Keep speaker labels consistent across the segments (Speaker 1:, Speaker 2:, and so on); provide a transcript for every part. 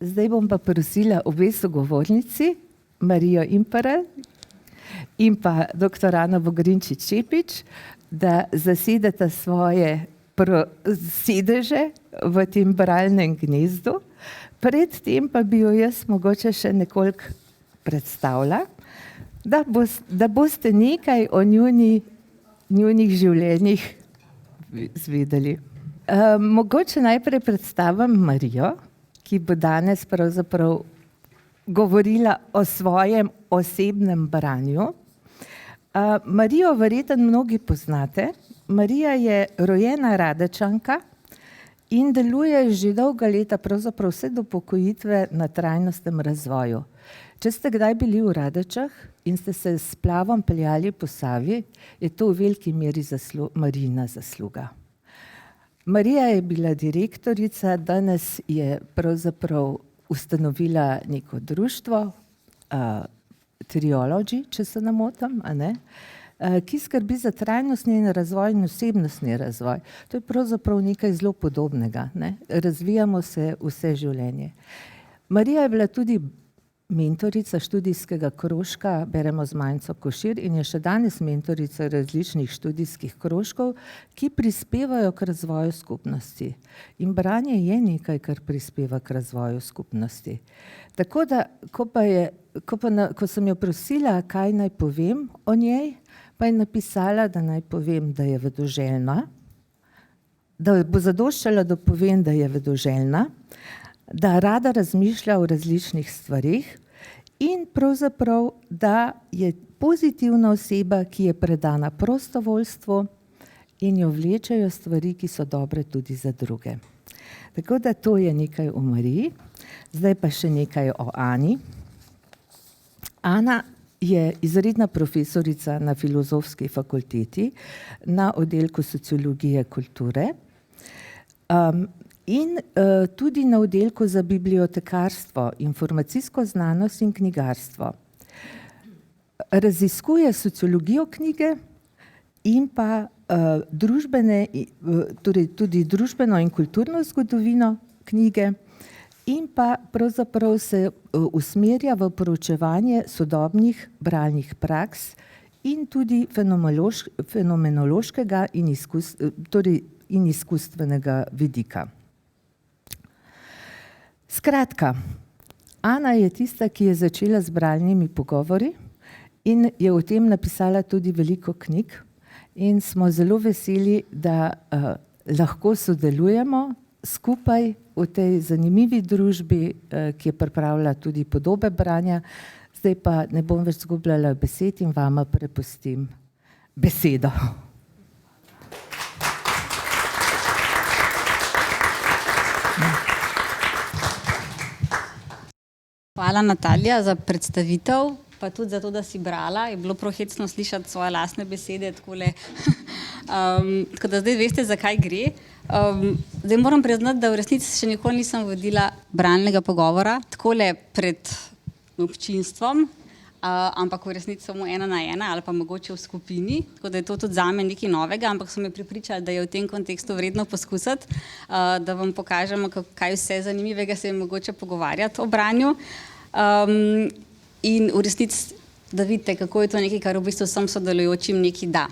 Speaker 1: Zdaj bom pa prosila obe sogovornici, Marijo Imperl in pa dr. Ano Vogrinčič-Čepič, da zasedeta svoje sedeže v tem bralnem gnezdu. Predtem pa bi jo jaz mogoče še nekoliko predstavila, da boste nekaj o njunih življenjih izvedeli. Mogoče najprej predstavim Marijo, ki bo danes pravzaprav govorila o svojem osebnem branju. Marijo verjetno mnogi poznate. Marija je rojena Radečanka in deluje že dolga leta, pravzaprav vse do upokojitve, na trajnostnem razvoju. Če ste kdaj bili v Radečah in ste se s splavom peljali po Savi, je to v veliki meri Marijina zasluga. Marija je bila direktorica, danes je pravzaprav ustanovila neko društvo, Triology, če se ne motim, ki skrbi za trajnostni razvoj in osebnostni razvoj. To je pravzaprav nekaj zelo podobnega, ne? Razvijamo se vse življenje. Marija je bila tudi mentorica študijskega krožka Beremo z Majco Košir in je še danes mentorica različnih študijskih krožkov, ki prispevajo k razvoju skupnosti. In branje je nekaj, kar prispeva k razvoju skupnosti. Tako da, ko sem jo prosila, kaj naj povem o njej, pa je napisala, da naj povem, da je vedoželjna, da bo zadoščala, da povem, da je vedoželjna, da rada razmišlja o različnih stvareh in pravzaprav, da je pozitivna oseba, ki je predana prostovoljstvu in jo vlečejo stvari, ki so dobre tudi za druge. Tako da to je nekaj o Mariji. Zdaj pa še nekaj o Ani. Ana je izredna profesorica na Filozofski fakulteti na oddelku sociologije kulture. In tudi na oddelku za bibliotekarstvo, informacijsko znanost in knjigarstvo. Raziskuje sociologijo knjige in pa tudi družbeno in kulturno zgodovino knjige in pa pravzaprav se usmerja v proučevanje sodobnih bralnih praks in tudi fenomenološkega in izkustvenega vidika. Skratka, Ana je tista, ki je začela z bralnimi pogovori in je o tem napisala tudi veliko knjig in smo zelo veseli, da lahko sodelujemo skupaj v tej zanimivi družbi, ki je pripravila tudi podobe branja. Zdaj pa ne bom več izgubljala besed in vama prepustim besedo.
Speaker 2: Hvala, Natalija, za predstavitev, pa tudi za to, da si brala. Je bilo prav hecno slišati svoje lastne besede takole. Tako da zdaj veste, zakaj gre. Zdaj moram priznati, da v resnici še nikoli nisem vodila bralnega pogovora, takole pred občinstvom, ampak v resnici samo 1 na 1 ali pa mogoče v skupini, tako da je to tudi zame nekaj novega, ampak so me prepričali, da je v tem kontekstu vredno poskusiti, da vam pokažemo, kaj vse zanimivega se je mogoče pogovarjati o branju. In v resnici, da vidite, kako je to nekaj, kar v bistvu vsem sodelujočim nekaj da.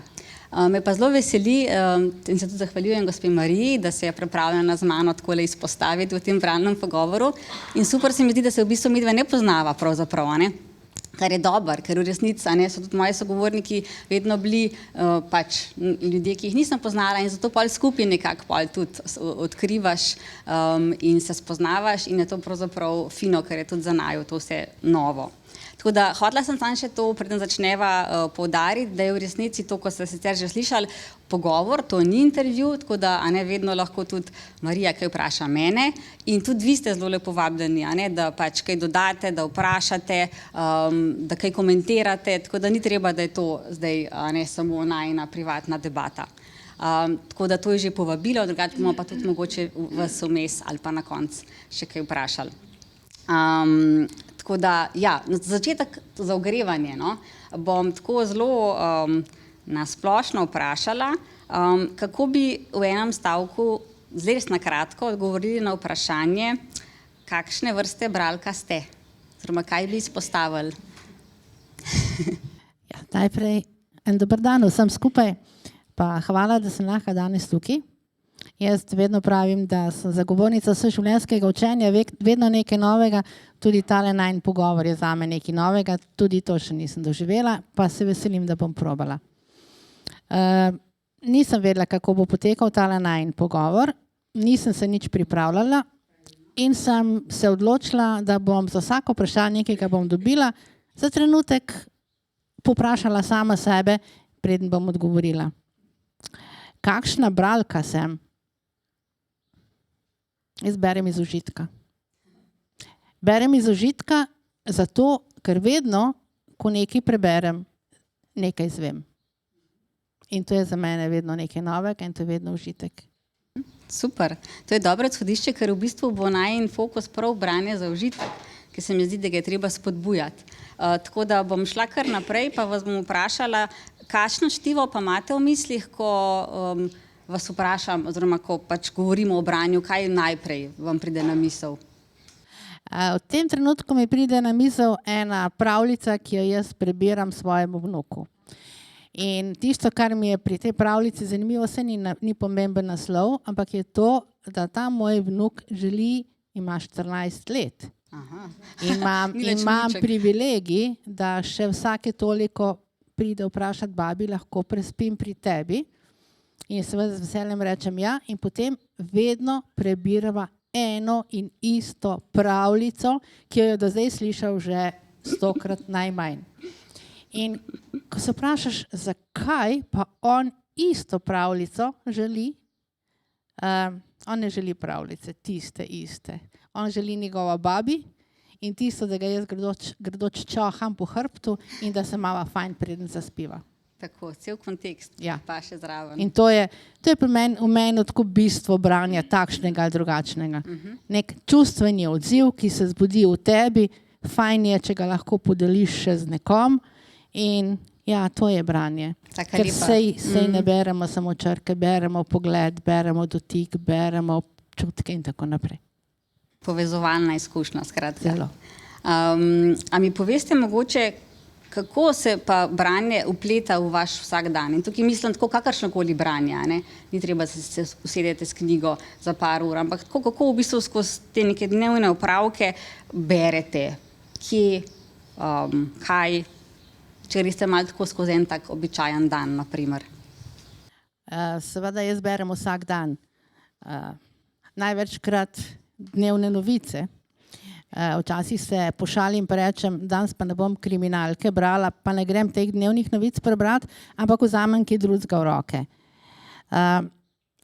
Speaker 2: Me pa zelo veseli in se tudi zahvaljujem gospe Mariji, da se je pripravljena z mano takole izpostaviti v tem bralnem pogovoru. In super se mi zdi, da se v bistvu midve ne poznava pravzaprav, ne? Kar je dobro, ker v resnici so tudi moji sogovorniki vedno bili pač ljudje, ki jih nisem poznala in zato pol skupaj nekako pol tudi odkrivaš in se spoznavaš in je to pravzaprav fino, ker je tudi za naju to vse novo. Tako da hotela sem samo še to, preden začneva, poudariti, da je v resnici to, ko ste sicer že slišali, pogovor, to ni intervju, tako da vedno lahko tudi Marija kaj vpraša mene in tudi vi ste zelo lepo vabljeni, da pač kaj dodate, da vprašate, da kaj komentirate, tako da ni treba, da je to zdaj samo najina privatna debata. Tako da to je že povabilo, drugače bomo pa tudi mogoče vas vmes ali pa na koncu še kaj vprašali. Tako da, ja, za začetek za ogrevanje, bom tako zelo na splošno vprašala, kako bi v enem stavku, zelo res na kratko, odgovorili na vprašanje, kakšne vrste bralka ste? Oziroma, kaj bi izpostavili?
Speaker 3: Ja, najprej en dober dan vsem skupaj, pa hvala, da sem lahko danes tukaj. Jaz vedno pravim, da sem zagovornica vseživljenjskega učenja, vedno nekaj novega, tudi tale najin pogovor je zame nekaj novega, tudi to še nisem doživela, pa se veselim, da bom probala. Nisem vedela, kako bo potekal tale najin pogovor, nisem se nič pripravljala in sem se odločila, da bom za vsako vprašanje, ki ga bom dobila, za trenutek poprašala sama sebe, preden bom odgovorila. Kakšna bralka sem? Jaz berem iz užitka. Berem iz užitka zato, ker vedno, ko nekaj preberem, nekaj izvem. In to je za mene vedno nekaj novega in to je vedno užitek.
Speaker 2: Super. To je dobro izhodišče, ker v bistvu bo najin fokus prav branje za užitek, ki se mi zdi, da ga je treba spodbujati. Tako da bom šla kar naprej, pa vas bom vprašala, kakšno čtivo pa imate v mislih, ko vas vprašam, oziroma ko pač govorimo o branju, kaj najprej vam pride na misel?
Speaker 3: V tem trenutku mi pride na misel ena pravljica, ki jo jaz prebiram svojemu vnuku. In tisto, kar mi je pri tej pravljici zanimivo, se ni pomemben naslov, ampak je to, da ta moj vnuk želi, ima 14 let.
Speaker 2: Aha.
Speaker 3: Imam privilegij, da še vsake toliko pride vprašati babi, lahko prespim pri tebi. In seveda z veseljem rečem ja, in potem vedno prebirava eno in isto pravljico, ki jo je do zdaj slišal že 100-krat najmanj. In ko se vprašaš, zakaj pa on isto pravljico želi, on ne želi pravljice, tiste iste. On želi njegova babi in tisto, da ga jaz grdoč čoham po hrbtu in da se mava fajn preden zaspiva.
Speaker 2: Tako, cel kontekst
Speaker 3: Ja.
Speaker 2: pa še zraven.
Speaker 3: In to je v meni tako bistvo branja takšnega ali drugačnega. Nek čustveni odziv, ki se zbudi v tebi, fajn je, če ga lahko podeliš še z nekom in ja, to je branje.
Speaker 2: Taka
Speaker 3: Ker
Speaker 2: lepa.
Speaker 3: sej ne beremo samo črke, beremo pogled, beremo dotik, beremo čutke in tako naprej.
Speaker 2: Povezovalna izkušnja, skratka.
Speaker 3: Zelo.
Speaker 2: A mi poveste mogoče, kako se pa branje vpleta v vaš vsak dan? In tukaj mislim tako kakršnokoli branje, ne? Ni treba se usedete s knjigo za par ur, ampak tako, kako v bistvu skozi te neke dnevne opravke berete, kje, kaj, če greste malo tako skozi en tak običajen dan, na primer.
Speaker 3: Seveda jaz berem vsak dan. Največkrat dnevne novice. Včasih se pošalim pa rečem, danes pa ne bom kriminalke brala, pa ne grem teh dnevnih novic prebrati, ampak vzamem kaj drugega v roke.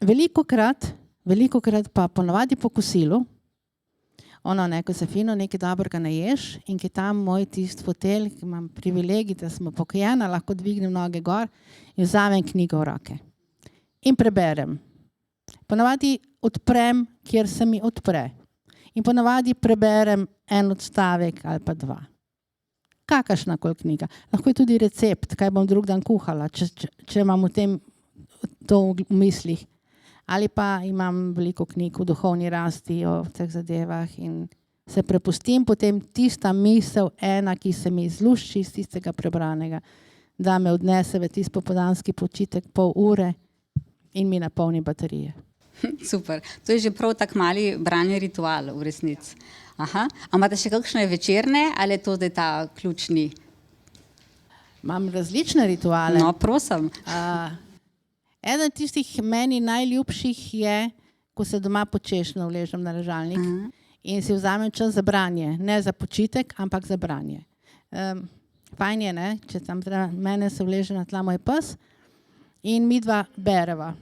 Speaker 3: Velikokrat pa ponavadi po kosilu, ko se fino nekaj dobrega naješ in ki tam moj tisti fotelj, ki imam privilegij, da sem upokojena, lahko dvignem noge gor in vzamem knjigo v roke. In preberem. Ponavadi odprem, kjer se mi odpre. In ponavadi preberem en odstavek ali pa dva. Kakršnakoli knjiga. Lahko je tudi recept, kaj bom drug dan kuhala, če imam to v mislih. Ali pa imam veliko knjig o duhovni rasti, o teh zadevah in se prepustim potem tista misel ena, ki se mi izlušči iz tistega prebranega, da me odnese v tisti popoldanski počitek pol ure in mi napolni baterije.
Speaker 2: Super. To je že prav tak mali branje ritual v resnici. Aha. A imate še kakšne večerne ali je to zdaj ta ključni?
Speaker 3: Imam različne rituale.
Speaker 2: No, prosim.
Speaker 3: Eden tistih meni najljubših je, ko se doma počešno uležem na ležalnik in si vzamem čas za branje. Ne za počitek, ampak za branje. Fajn je, ne? Če tam mene se uleže na tla moj pes in midva bereva.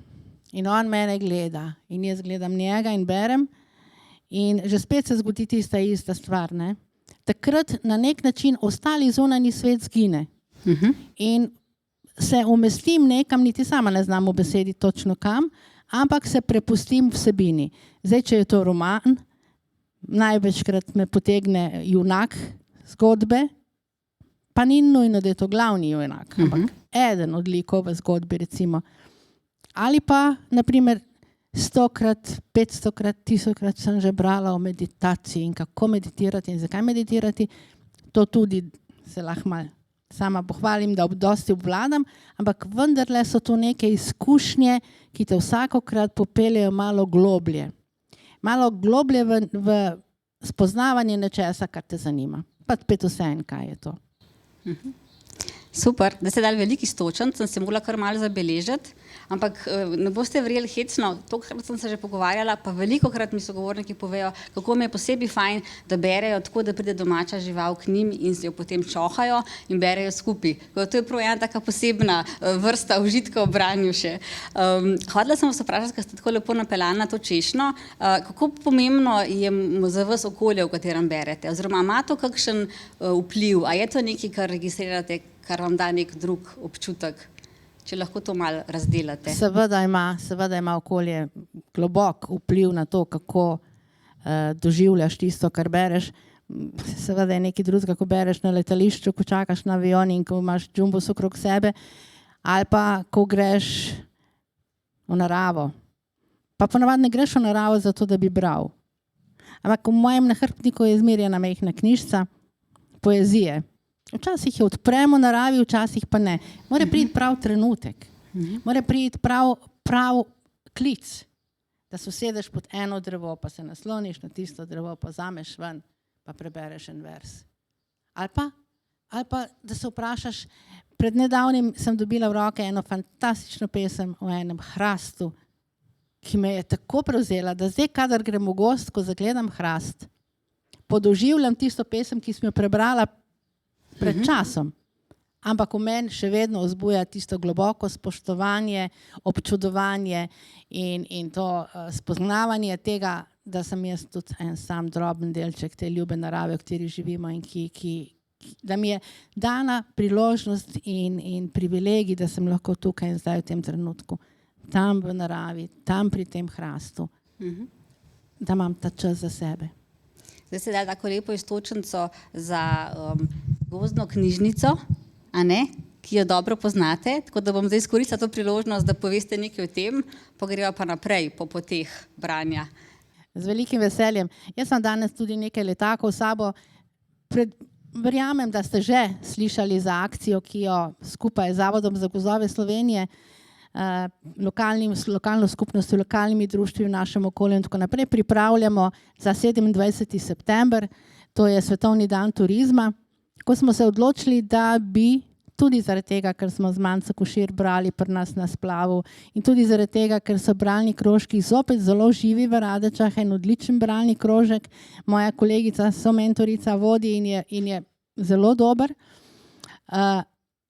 Speaker 3: In on mene gleda in jaz gledam njega in berem in že spet se zgodi tista ista stvar. Ne? Takrat na nek način ostali zunanji svet zgine. In se umestim nekam, niti sama ne znam v besedi točno kam, ampak se prepustim vsebini. Zdaj, če je to roman, največkrat me potegne junak zgodbe, pa ni nujno, da je to glavni junak, ampak eden od likov v zgodbi recimo. Ali pa, naprimer, 100-krat, 500-krat, 1000-krat sem že brala o meditaciji in kako meditirati in zakaj meditirati. To tudi se lahko malo sama pohvalim, da dosti obvladam, ampak vendarle so to neke izkušnje, ki te vsakokrat popeljejo malo globlje. Malo globlje v spoznavanje nečesa, kar te zanima. Pa spet vseeno, kaj je to.
Speaker 2: Super, da ste dali velik iztočen, sem se morala kar malo zabeležiti, ampak ne boste verjeli hecno, tokrat sem se že pogovarjala, pa velikokrat mi sogovorniki povejo, kako mi je posebej fajn, da berejo tako, da pride domača žival k njim in jo potem čohajo in berejo skupaj. To je prav ena taka posebna vrsta užitka v branju še. Hodila sem vas vprašati, ker ste tako lepo napeljali na to češnjo, kako pomembno je za vas okolje, v katerem berete, oziroma ima to kakšen vpliv, a je to nekaj, kar registrirate, kar vam da nek drug občutek, če lahko to malo razdelate.
Speaker 3: Seveda ima okolje globok vpliv na to, kako doživljaš tisto, kar bereš. Seveda je nekaj drugega, ko bereš na letališču, ko čakaš na avion in ko imaš džumbus okrog sebe, ali pa ko greš v naravo. Pa ponavadi ne greš v naravo zato, da bi bral. Ampak v mojem nahrbtniku je zmerjena majhna knjižica poezije. Včasih jo odpremo v naravi, včasih pa ne. Mora priti prav trenutek. Mora priti prav klic, da se usedeš pod eno drevo, pa se nasloniš na tisto drevo, pa vzameš ven, pa prebereš en vers. Ali pa, da se vprašaš, pred nedavnim sem dobila v roke eno fantastično pesem o enem hrastu, ki me je tako prevzela, da zdaj, kadar grem v gost, ko zagledam hrast, podoživljam tisto pesem, ki sem jo prebrala pred časom, ampak v meni še vedno vzbuja tisto globoko spoštovanje, občudovanje in to spoznavanje tega, da sem jaz tudi en sam droben delček te ljube narave, v kateri živimo in da mi je dana priložnost in privilegij, da sem lahko tukaj in zdaj v tem trenutku, tam v naravi, tam pri tem hrastu, da imam ta čas za sebe.
Speaker 2: Zdaj ste dali tako lepo iztočnico za gozdno knjižnico, a ne, ki jo dobro poznate, tako da bom zdaj izkoristila to priložnost, da poveste nekaj o tem, pa greva pa naprej po poteh branja.
Speaker 3: Z velikim veseljem. Jaz sem danes tudi nekaj letakov s sabo. Verjamem, da ste že slišali za akcijo, ki jo skupaj z Zavodom za gozdove Slovenije, lokalno skupnostjo, lokalnimi društvi v našem okolju in tako naprej pripravljamo za 27. september, to je Svetovni dan turizma, ko smo se odločili, da bi tudi zaradi tega, ker smo z Manco Košir brali pri nas na splavu in tudi zaradi tega, ker so bralni krožki zopet zelo živi v Radečah, en odličen bralni krožek, moja kolegica somentorica vodi in je zelo dober,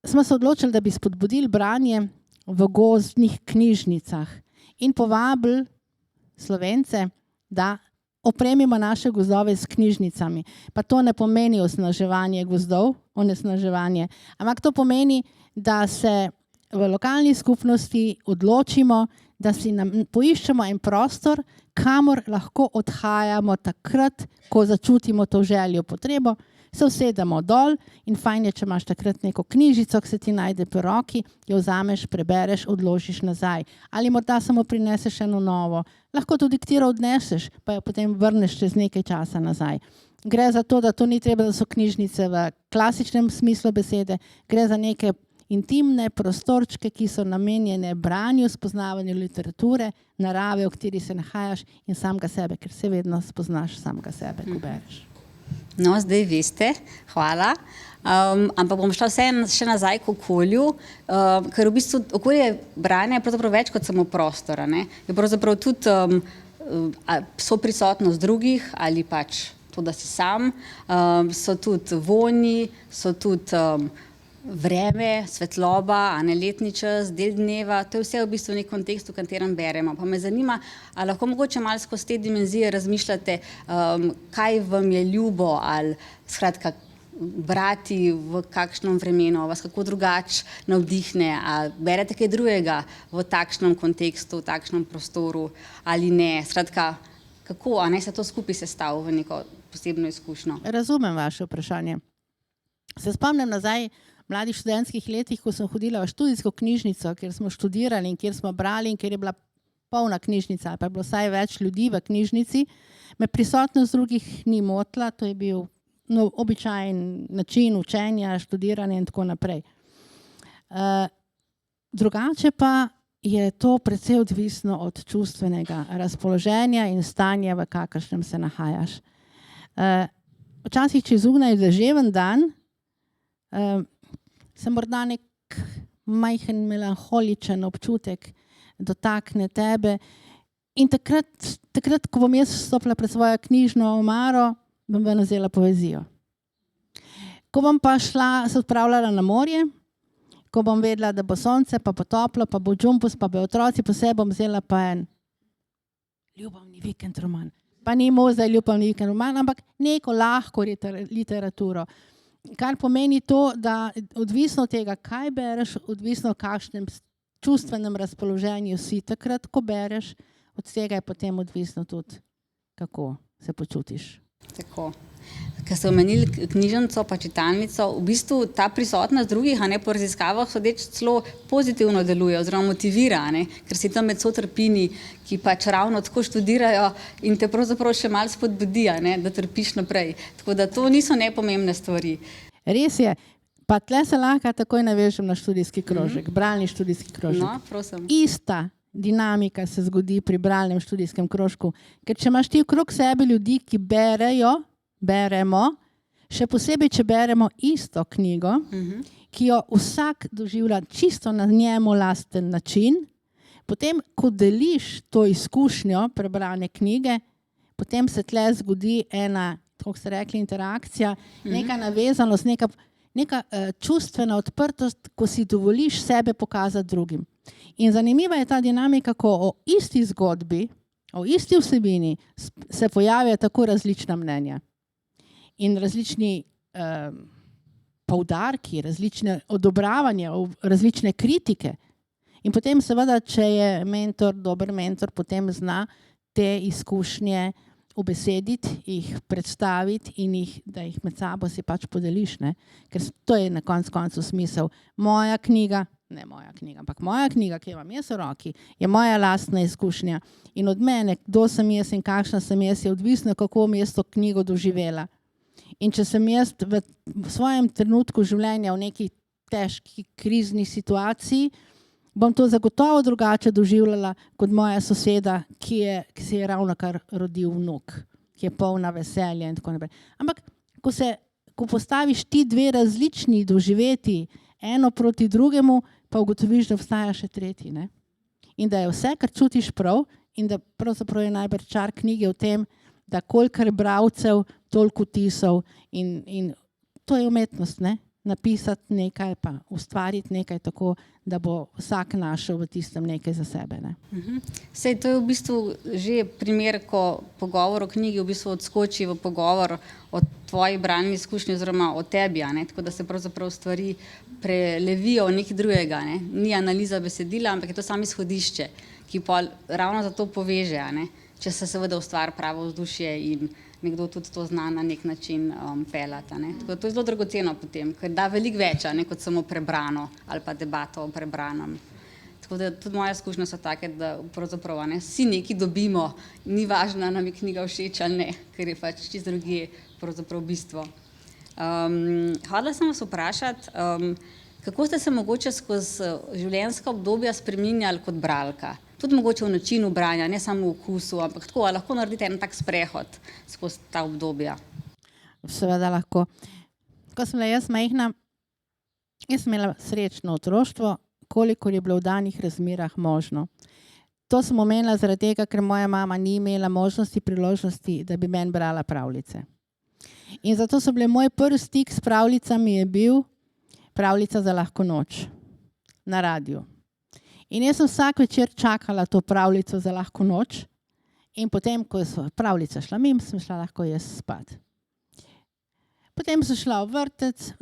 Speaker 3: smo se odločili, da bi spodbudili branje v gozdnih knjižnicah in povabili Slovence, da opremimo naše gozdove s knjižnicami. Pa to ne pomeni osnaževanje gozdov, onesnaževanje, ampak to pomeni, da se v lokalni skupnosti odločimo, da si poiščemo en prostor, kamor lahko odhajamo takrat, ko začutimo to željo, potrebo, se usedemo dol in fajn je, če imaš takrat neko knjižico, ki se ti najde pri roki, jo vzameš, prebereš, odložiš nazaj. Ali morda samo prineseš eno novo. Lahko tudi katero odneseš, pa jo potem vrneš čez nekaj časa nazaj. Gre za to, da to ni treba, da so knjižnice v klasičnem smislu besede, gre za neke intimne prostorčke, ki so namenjene branju, spoznavanju literature, narave, v kateri se nahajaš in samega sebe, ker se vedno spoznaš samega sebe, ko bereš.
Speaker 2: No, zdaj veste, hvala. Ampak bom šla še nazaj k okolju, ker v bistvu okolje branja je pravzaprav več kot samo prostor. Je pravzaprav tudi soprisotnost drugih ali pač to, da si sam, so tudi vonji, so tudi vreme, svetloba, letni čas, del dneva, to je vse v bistvu nek kontekst, v katerem beremo. Pa me zanima, ali lahko mogoče malo skozi te dimenzije razmišljate, kaj vam je ljubo ali skratka brati v kakšnem vremenu, vas kako drugače navdihne, ali berete kaj drugega v takšnem kontekstu, v takšnem prostoru ali ne. Skratka, kako, a ne se to skupaj sestavlja v neko posebno izkušnjo?
Speaker 3: Razumem vaše vprašanje. Se spomnim nazaj v mladih študentskih letih, ko sem hodila v študijsko knjižnico, kjer smo študirali in kjer smo brali in kjer je bila polna knjižnica, ali pa je bilo vsaj več ljudi v knjižnici, me prisotnost drugih ni motila, to je bil običajen način učenja, študiranja in tako naprej. Drugače pa je to precej odvisno od čustvenega razpoloženja in stanja, v kakršnem se nahajaš. Včasih, če zunaj deževen dan, se morda nek majhen melanholičen občutek dotakne tebe in takrat, ko bom jaz stopila pred svojo knjižno omaro, bom ven vzela poezijo. Ko bom pa šla, se odpravljala na morje, ko bom vedela, da bo sonce, pa bo toplo, pa bo džumpus, pa bo otroci, po sebi bom vzela pa en ljubavni vikend roman. Pa ni možda ljubavni vikend roman, ampak neko lahko literaturo. Kar pomeni to, da odvisno od tega, kaj bereš, odvisno v kakšnem čustvenem razpoloženju si takrat, ko bereš, od tega je potem odvisno tudi, kako se počutiš.
Speaker 2: Tako. Ker ste omenili knjižnico pa čitalnico, v bistvu ta prisotnost drugih, a ne, po raziskavah sodeč celo pozitivno deluje oziroma motivira, a ne, ker si tam med sotrpini, ki pač ravno tako študirajo in te pravzaprav še malo spodbudi, a ne, da trpiš naprej. Tako da to niso nepomembne stvari.
Speaker 3: Res je. Pa tle se lahko takoj navežem na študijski krožek, bralni študijski krožek.
Speaker 2: No, prosim.
Speaker 3: Ista dinamika se zgodi pri bralnem študijskem krožku, ker če imaš ti okrog sebe ljudi, ki beremo, še posebej, če beremo isto knjigo, ki jo vsak doživlja čisto na njemu lasten način, potem, ko deliš to izkušnjo prebrane knjige, potem se tle zgodi ena, kako ste rekli, interakcija, neka navezanost, neka čustvena odprtost, ko si dovoliš sebe pokazati drugim. In zanimiva je ta dinamika, ko o isti zgodbi, o isti vsebini se pojavijo tako različna mnenja in različni poudarki, različne odobravanja, različne kritike. In potem seveda, če je mentor, dober mentor, potem zna te izkušnje ubesediti, jih predstaviti in da jih med sabo si pač podeliš, ne? Ker to je na koncu smisel. Moja knjiga, ampak moja knjiga, ki jo imam jaz v roki, je moja lastna izkušnja. In od mene, kdo sem jaz in kakšna sem jaz, je odvisno, kako bom jaz to knjigo doživela. In če sem jaz v svojem trenutku življenja v neki težki krizni situaciji, bom to zagotovo drugače doživljala kot moja soseda, ki se je ravnokar rodil vnuk, ki je polna veselja in tako naprej. Ampak, ko postaviš ti dve različni doživeti, eno proti drugemu, pa ugotoviš, da obstaja še tretji, ne? In da je vse, kar čutiš prav, in da pravzaprav je najbrž čar knjige v tem, da kolikor bralcev, toliko vtisov in to je umetnost, ne? Napisati nekaj, pa ustvariti nekaj tako, da bo vsak našel v tistem nekaj za sebe, ne?
Speaker 2: Sej, to je v bistvu že primer, ko pogovor o knjigi v bistvu odskoči v pogovor o tvoji bralni izkušnji oziroma o tebi, a ne? Tako da se pravzaprav stvari prelevijo v nekaj drugega, ne? Ni analiza besedila, ampak je to samo izhodišče, ki pa ravno zato poveže, a ne? Če se seveda ustvari pravo vzdušje in nekdo tudi to zna na nek način pelati. Tako da to je zelo dragoceno potem, ker da veliko več, ne, kot samo prebrano ali pa debato o prebranem. Tako da tudi moje izkušnje so take, da pravzaprav vsi nekaj dobimo, ni važno, nam je knjiga všeč ali ne, ker je pač čisto drugje pravzaprav bistvo. Hodila sem vas vprašati, kako ste se mogoče skozi življenjska obdobja spreminjali kot bralka? Tudi mogoče v načinu branja, ne samo v okusu, ampak tako, ali lahko naredite en tak sprehod skozi ta obdobja?
Speaker 3: Seveda lahko. Ko sem bila jaz majhna, jaz sem imela srečno otroštvo, kolikor je bilo v danih razmerah možno. To sem omenila zaradi tega, ker moja mama ni imela možnosti, priložnosti, da bi meni brala pravljice. In zato so bile moj prvi stik s pravljicami je bil Pravljica za lahko noč na radiju. In jaz sem vsak večer čakala to pravljico za lahko noč in potem, ko je pravljica šla mimo, sem šla lahko jaz spat. Potem sem šla v vrtec,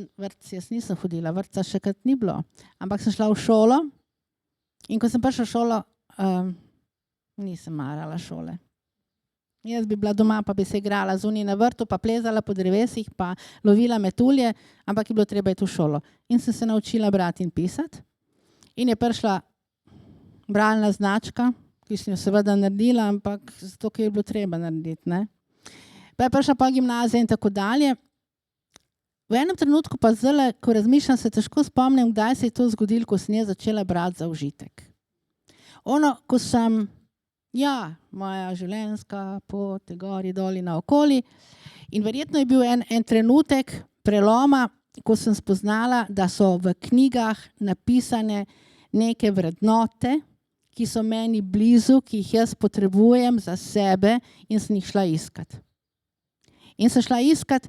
Speaker 3: jaz nisem hodila, vrtca še krat ni bilo, ampak sem šla v šolo in ko sem prišla v šolo, nisem marala šole. Jaz bi bila doma, pa bi se igrala zunaj na vrtu, pa plezala po drevesih, pa lovila metulje, ampak je bilo treba iti v šolo. In sem se naučila brati in pisati. In je prišla bralna značka, ki sem jo seveda naredila, ampak zato, ker je bilo treba narediti. Ne? Pa je prišla pa gimnazija in tako dalje. V enem trenutku pa zdaj, ko razmišljam, se težko spomnim, kdaj se je to zgodilo, ko sem jaz začela brati za užitek. Ko sem, moja življenjska pot je gori, doli, naokoli, in verjetno je bil en trenutek preloma, ko sem spoznala, da so v knjigah napisane neke vrednote, ki so meni blizu, ki jih jaz potrebujem za sebe in sem jih šla iskat. In sem šla iskat,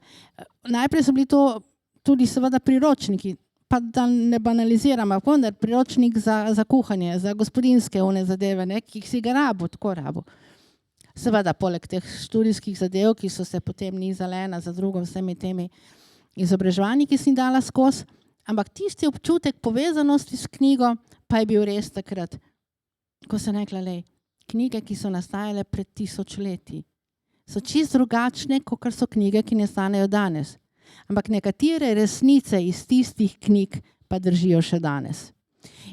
Speaker 3: najprej so bili to tudi seveda priročniki, pa da ne banaliziram, vendar priročnik za kuhanje, za gospodinjske zadeve, ne, ki si ga tako rabo. Seveda poleg teh študijskih zadev, ki so se potem nizale ena za drugo vsemi temi izobraževanji, ki sem dala skozi, ampak tisti občutek povezanosti s knjigo pa je bil res takrat, ko sem rekla, knjige, ki so nastajale pred 1000 leti, so čisto drugačne, kot so knjige, ki nastanejo danes. Ampak nekatere resnice iz tistih knjig pa držijo še danes.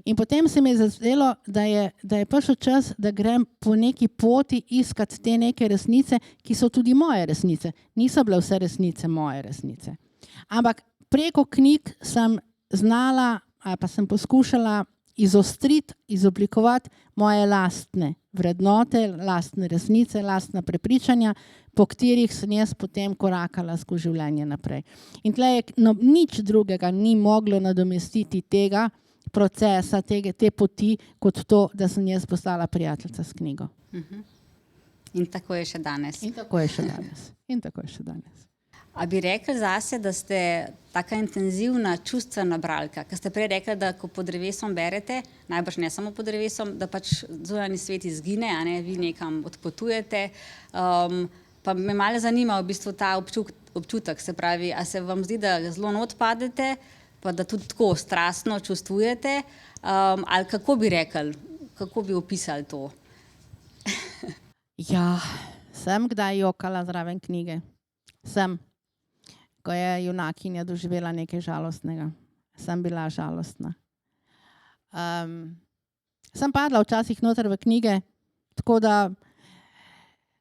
Speaker 3: In potem se mi je zazdelo, da je prišel čas, da grem po neki poti iskati te neke resnice, ki so tudi moje resnice. Niso bile vse resnice moje resnice. Ampak preko knjig sem znala, ali pa sem poskušala izostriti, izoblikovati moje lastne vrednote, lastne resnice, lastna prepričanja, po katerih sem jaz potem korakala skozi življenje naprej. In tle je nič drugega ni moglo nadomestiti tega procesa, te poti, kot to, da sem jaz postala prijateljica s knjigo.
Speaker 2: In tako je še danes.
Speaker 3: In tako je še danes. In tako je še danes.
Speaker 2: A bi rekli zase, da ste taka intenzivna čustvena bralka, ker ste prej rekli, da ko pod drevesom berete, najbrž ne samo pod drevesom, da pač zunanji svet izgine, a ne, vi nekam odpotujete. Pa me malo zanima v bistvu ta občutek, se pravi, a se vam zdi, da zelo not padete, pa da tudi tako strastno čustvujete, ali kako bi rekli, kako bi opisali to?
Speaker 3: Sem kdaj jokala zraven knjige. Sem. Ko je junakinja doživela nekaj žalostnega. Sem bila žalostna. Sem padla včasih noter v knjige, tako da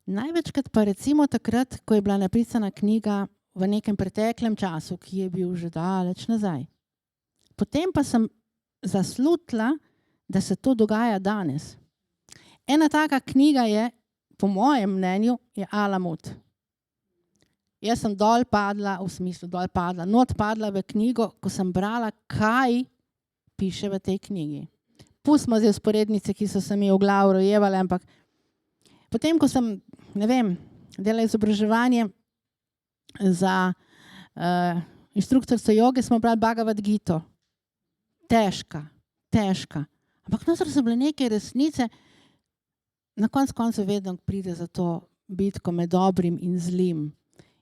Speaker 3: največkrat pa recimo takrat, ko je bila napisana knjiga v nekem preteklem času, ki je bil že daleč nazaj. Potem pa sem zaslutila, da se to dogaja danes. Ena taka knjiga je, po mojem mnenju, je Alamut. Jaz sem not padla v knjigo, ko sem brala, kaj piše v tej knjigi. Pustimo zdaj vzporednice, ki so se mi v glavu rojevale, ampak potem, ko sem, delala izobraževanje za inštruktorico joge, smo brali Bhagavad Gito. Težka. Ampak noter so bile neke resnice, na koncu vedno pride za to bitko med dobrim in zlim.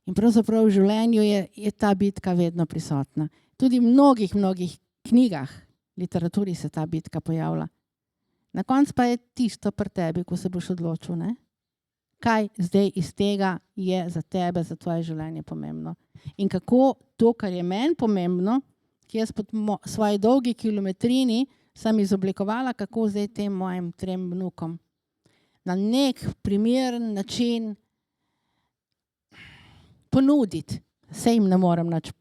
Speaker 3: In pravzaprav v življenju je ta bitka vedno prisotna. Tudi v mnogih knjigah, literaturi se ta bitka pojavlja. Na koncu pa je tisto pri tebi, ko se boš odločil, ne? Kaj zdaj iz tega je za tebe, za tvoje življenje pomembno. In kako to, kar je meni pomembno, ki jaz pod svoji dolgi kilometrini sem izoblikovala, kako zdaj tem mojim 3 vnukom na nek primeren način ponuditi. Se jim ne moram nič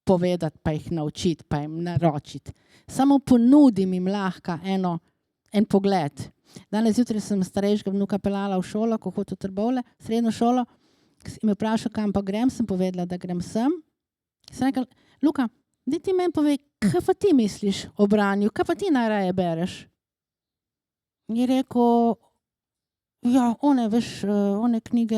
Speaker 3: povedati, pa jih naučiti, pa jim naročiti. Samo ponudim jim lahko en pogled. Danes zjutraj sem starejšega vnuka peljala v šolo, ko hodi v Trbovlje, srednjo šolo, in me vprašal, kam pa grem, sem povedala, da grem sem. Sem rekla, Luka, daj ti meni povej, kaj pa ti misliš o branju, kaj pa ti najraje bereš? In je rekel, one knjige,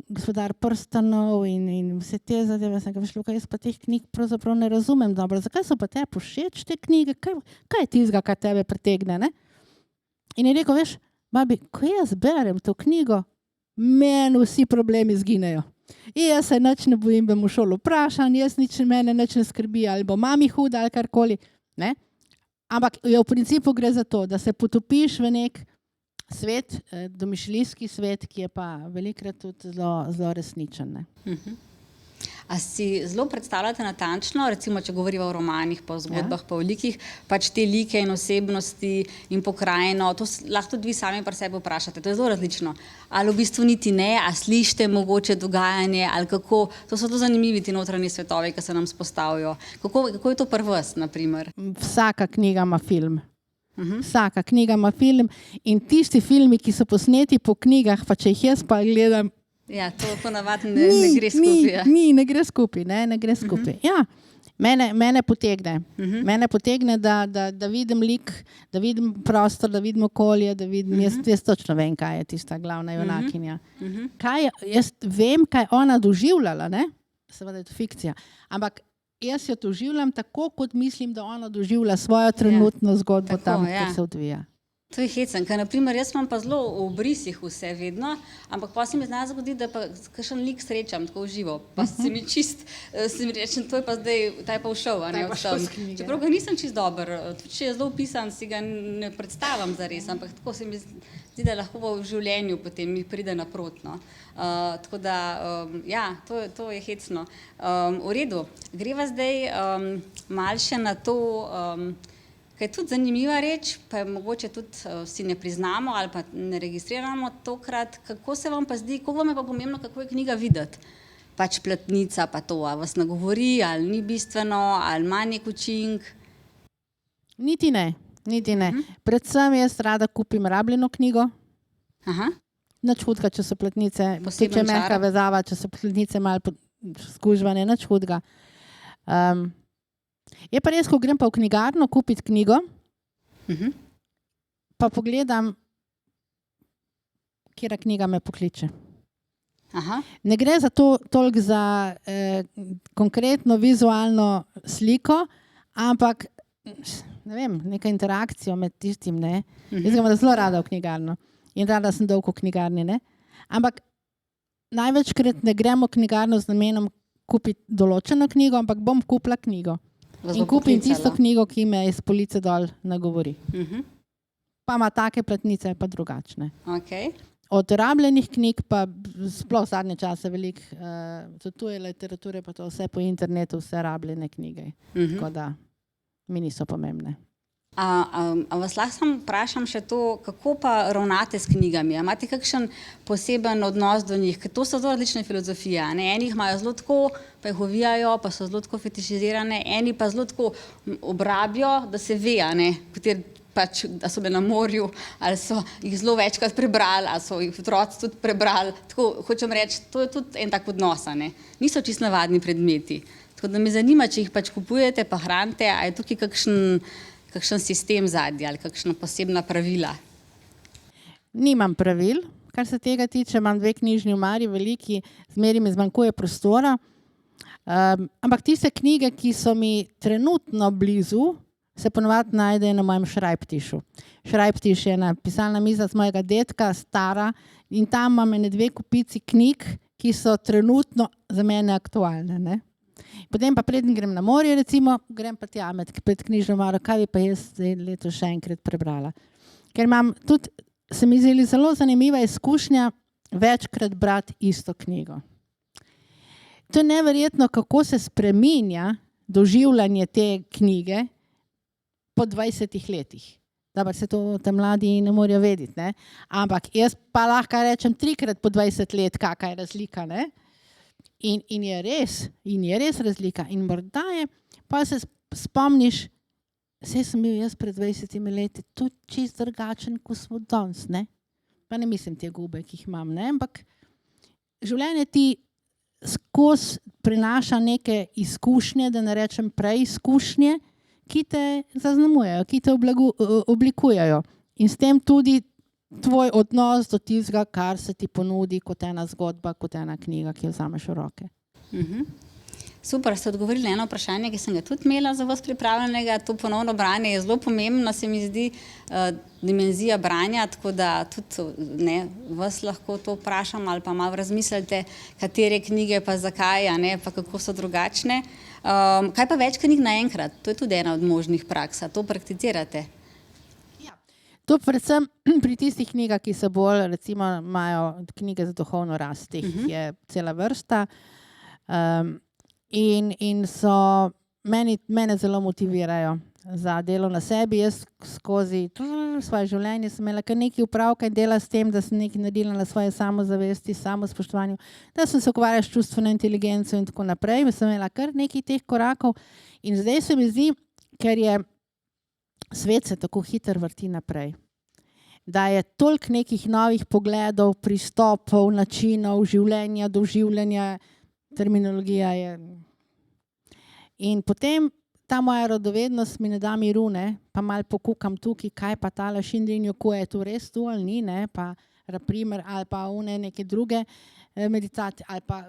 Speaker 3: Gospodar prstanov in vse te zadeve, sem ga veš, Luka, jaz pa teh knjig pravzaprav ne razumem dobro. Zakaj so pa tebi všeč te knjige? Kaj je tistega, kar tebe pritegne, ne? In je rekel, veš, babi, ko jaz berem to knjigo, meni vsi problemi izginejo. In jaz se nič ne bojim, bom v šolo vprašan, mene nič ne skrbi, ali bo mami huda, ali karkoli, ne? Ampak v principu gre za to, da se potopiš v nek svet, domišljijski svet, ki je pa velikrat tudi zelo resničen. Ne?
Speaker 2: A si zelo predstavljate natančno, recimo, če govorimo o romanih, pa o zgodbah, pa o likih, pač te like in osebnosti in pokrajino, to lahko tudi vi sami pri sebi vprašate, to je zelo različno. Ali v bistvu niti ne, a slišite mogoče dogajanje, ali kako, to so zelo zanimivi ti notranji svetovi, ki se nam spostavijo. Kako je to pri vas, na primer?
Speaker 3: Vsaka knjiga ima film. Vsaka knjiga ima film in tisti filmi, ki so posneti po knjigah, pa če jih jaz pa gledam,
Speaker 2: ja, to ponavadi ne gre skupaj.
Speaker 3: Ne gre skupaj, ne gre skupaj. Ja, mene potegne. Mene potegne, da vidim lik, da vidim prostor, da vidim okolje, da vidim, jaz točno vem, kaj je tista glavna junakinja. Jaz vem, kaj ona doživljala, ne? Seveda je to fikcija, ampak jaz jo doživljam tako, kot mislim, da ona doživlja svojo trenutno zgodbo tako, tam, kjer se odvija.
Speaker 2: To je hecen, ker naprimer jaz imam pa zelo v obrisih vse vedno, ampak pa se mi zna zgodi, da pa kakšen lik srečam tako v živo, pa se mi čist, se mi rečem, to je pa zdaj, ta je pa všel, a ne odšel. Čeprav ga nisem čist dober, če je zelo opisan, si ga ne predstavljam zares, ampak tako se mi zdi, da lahko v življenju potem mi pride naprotno. Tako da, ja, to je hecno. V redu, greva zdaj malo še na to, kaj je tudi zanimiva reč, pa je mogoče tudi vsi ne priznamo ali pa ne registriramo tokrat, kako se vam pa zdi, koliko vam je pa pomembno, kako je knjiga videti? Pač platnica pa to, a vas nagovori, ali ni bistveno, ali ima nek učinek?
Speaker 3: Niti ne. Predvsem jaz rada kupim rabljeno knjigo. Nič hudega, če so platnice, tudi če je mehka vezava, če so platnice malo skužvane, nič hudega. Je pa res, ko grem pa v knjigarno kupiti knjigo, pa pogledam, katera knjiga me pokliče. Ne gre za to toliko za konkretno vizualno sliko, ampak ne vem, neka interakcijo med tistim, ne. Jaz grem zelo rada v knjigarno in rada sem dolgo v knjigarni, ne. Ampak največkrat ne gremo v knjigarno z namenom kupiti določeno knjigo, ampak bom kupila knjigo. In kupim tisto knjigo, ki me iz police dol nagovori. Pa ima take platnice, pa drugačne. Od rabljenih knjig pa sploh zadnje čase veliko, za tuje literature pa to vse po internetu, vse rabljene knjige. Tako da mi niso pomembne.
Speaker 2: A vas lahko samo vprašam še to, kako pa ravnate s knjigami? A imate kakšen poseben odnos do njih? Ker to so zelo različne filozofije. Eni jih imajo zelo tako, pa jih ovijajo, pa so zelo tako fetišizirane, eni pa zelo tako obrabijo, da se ve, kateri pač, da so bili na morju, ali so jih zelo večkrat prebrali, ali so jih otroci tudi prebrali. Tako, hočem reči, to je tudi en tak odnos, Niso čisto navadni predmeti. Tako da me zanima, če jih pač kupujete, pa hranite, a je tukaj kakšen sistem zadnji ali kakšna posebna pravila?
Speaker 3: Nimam pravil, kar se tega tiče, imam 2 knjižni omari, veliki, zmeraj mi zmanjkuje prostora. Ampak tiste knjige, ki so mi trenutno blizu, se ponovadi najdejo na mojem šrajbtišu. Šrajbtiš je ena pisalna miza z mojega dedka, stara, in tam imam ene 2 kupici knjig, ki so trenutno za mene aktualne, ne. Potem pa preden grem na morje, recimo, grem pa tja pred knjižno omaro, kaj bi pa jaz letos še enkrat prebrala. Ker imam tudi, se mi zdi zelo zanimiva izkušnja večkrat brati isto knjigo. To je neverjetno, kako se spreminja doživljanje te knjige po 20 letih. Dobro, se to te mladi ne morajo vedeti, ne? Ampak jaz pa lahko rečem 3-krat po 20 let, kakva je razlika, ne? In je res razlika. In morda je, pa se spomniš, saj sem bil jaz pred 20 leti tudi čisto drugačen, ko smo danes, ne? Pa ne mislim te gube, ki jih imam, ne? Ampak življenje ti skozi prinaša neke izkušnje, da ne rečem preizkušnje, ki te zaznamujejo, ki te oblikujejo. In s tem tudi tvoj odnos do tistega, kar se ti ponudi kot ena zgodba, kot ena knjiga, ki jo vzameš v roke.
Speaker 2: Super, ste odgovorili na eno vprašanje, ki sem ga tudi imela za vas pripravljenega. To ponovno branje je zelo pomembno, se mi zdi, dimenzija branja, tako da tudi vas lahko to vprašam ali pa malo razmislite, katere knjige pa zakaj, pa kako so drugačne. Kaj pa več knjig naenkrat? To je tudi ena od možnih praks. To prakticirate?
Speaker 3: To predvsem pri tistih knjigah, ki so bolj, recimo, imajo knjige za duhovno rast, teh je cela vrsta. in so mene zelo motivirajo za delo na sebi. Jaz skozi svoje življenje sem imela kar nekaj opravka in dela s tem, da sem nekaj naredila na svoje samozavesti, samospoštovanju, da sem se ukvarjala s čustveno inteligenco in tako naprej. Sem imela kar nekaj teh korakov in zdaj se mi zdi, ker je svet se tako hitro vrti naprej, da je toliko nekih novih pogledov, pristopov, načinov življenja, doživljanja, terminologija je. In potem ta moja radovednost mi ne da miru, ne, pa malo pokukam tukaj, kaj pa tale Shinrin Yoku, je to res tu ali ni, ne, pa naprimer, ali pa neke druge meditacije, ali pa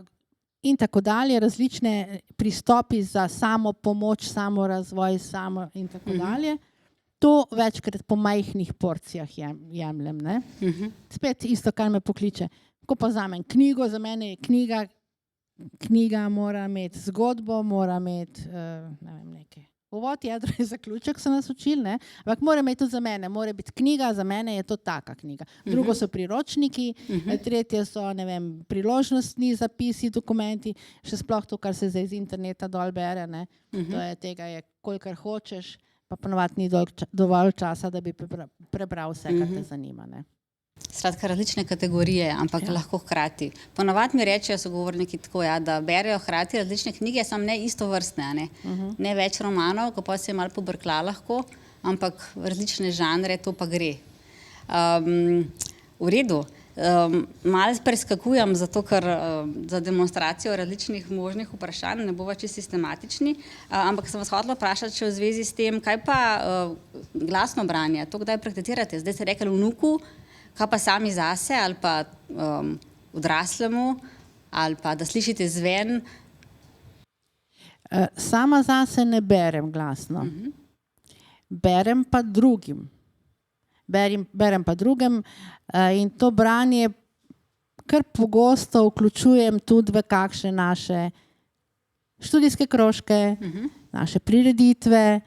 Speaker 3: in tako dalje, različne pristopi za samo pomoč, samo razvoj, samo in tako dalje. To večkrat po majhnih porcijah jemljem, ne. Spet isto, kar me pokliče. Ko pa vzamem knjigo, za mene je knjiga mora imeti zgodbo, mora imeti ne vem, nekaj. Uvod, jedro in zaključek so nas učili, ne? Ampak mora imeti tudi za mene, mora biti knjiga, za mene je to taka knjiga. Drugo so priročniki, tretje so, ne vem, priložnostni zapisi, dokumenti, še sploh to, kar se zdaj iz interneta dol bere, ne? To je, tega je kolikor hočeš, pa ponovadi ni dovolj časa, da bi prebral vse, kar te zanima, ne?
Speaker 2: Skratka, različne kategorije, ampak lahko hkrati. Ponovadi mi rečejo sogovorniki tako, da berejo hkrati različne knjige, samo ne istovrstne, ne? Ne več romanov, ko pa se je malo pobrkla lahko, ampak različne žanre, to pa gre. V redu. Malo preskakujem, zato ker za demonstracijo različnih možnih vprašanj ne bova čisto sistematični, ampak sem vas hotela vprašati še v zvezi s tem, kaj pa glasno branje, to kdaj prakticirate? Zdaj ste rekli vnuku, kaj pa sami zase ali pa odraslemu ali pa da slišite zven?
Speaker 3: Sama zase ne berem glasno. Berem pa drugim. Berem pa drugim in to branje kar pogosto vključujem tudi v kakšne naše študijske krožke, naše prireditve,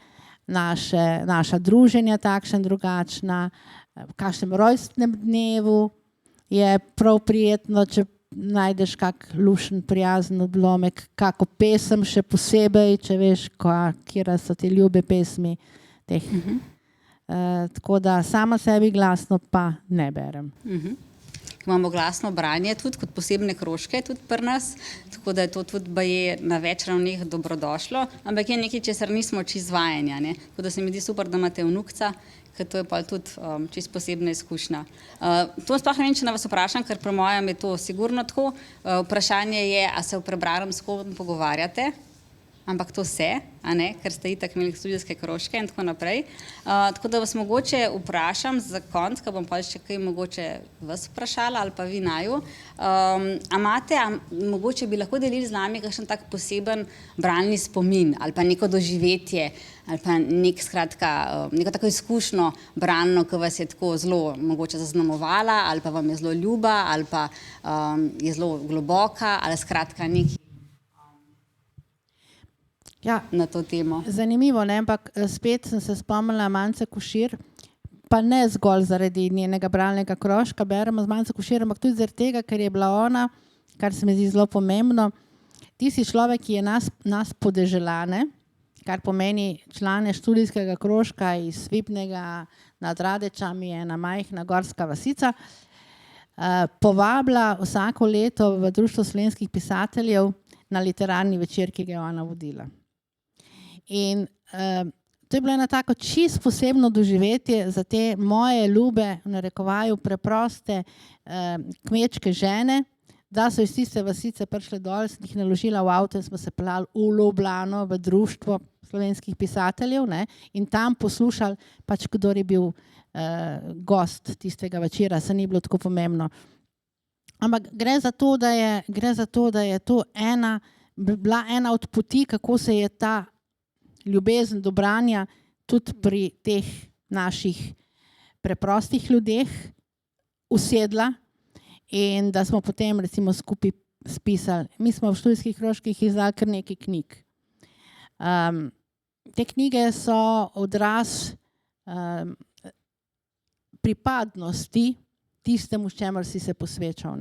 Speaker 3: naša druženja takšna in drugačna. V kakšnem rojstnem dnevu je prav prijetno, če najdeš kak lušen, prijazen odlomek, kako pesem še posebej, če veš, kjera so te ljube pesmi teh. Tako da sama sebi glasno pa ne berem.
Speaker 2: Imamo glasno branje tudi kot posebne krožke tudi pri nas, tako da je to tudi baje na več ravneh dobrodošlo, ampak je nekaj, česar nismo čisto vajeni, ne. Tako da se mi zdi super, da imate vnukca, ker to je pa tudi čisto posebna izkušnja. To sploh ne vem, če na vas vprašam, ker po mojem je to sigurno tako. Vprašanje je, a se v prebranem s kom pogovarjate, ampak to se, a ne, ker ste itak imeli študijske krožke in tako naprej. Tako da vas mogoče vprašam za konec, ker bom pa še kaj mogoče vas vprašala ali pa vi naju. Mogoče bi lahko delili z nami kakšen tak poseben bralni spomin ali pa neko doživetje ali pa neko tako izkušnjo bralno, ki vas je tako zelo mogoče zaznamovala ali pa vam je zelo ljuba ali pa je zelo globoka ali skratka nekaj na to temo.
Speaker 3: Zanimivo, ne? Ampak spet sem se spomnila Mance Košir, pa ne zgolj zaradi njenega bralnega krožka, beremo z Manco Košir, ampak tudi zaradi tega, ker je bila ona, kar se mi zdi zelo pomembno, tisti človek, ki je nas podeželane, kar pomeni člane študijskega krožka iz Svibnega nad Radečami, ena majhna gorska vasica, povabila vsako leto v Društvo slovenskih pisateljev na literarni večer, ki ga je ona vodila. In to je bilo eno tako čisto posebno doživetje za te moje ljube, v narekovaju preproste kmečke žene, da so iz tiste vasice prišle dol, sem jih naložila v avto in smo se peljali v Ljubljano, v Društvo slovenskih pisateljev, ne, in tam poslušali, pač kdor je bil gost tistega večera, se ni bilo tako pomembno. Ampak gre za to, da je to bila ena od poti, kako se je ta ljubezen do branja tudi pri teh naših preprostih ljudeh usedla in da smo potem recimo skupaj spisali. Mi smo v študijskih krožkih izdali kar nekaj knjig. Te knjige so odraz pripadnosti tistemu, s čemer si se posvečal.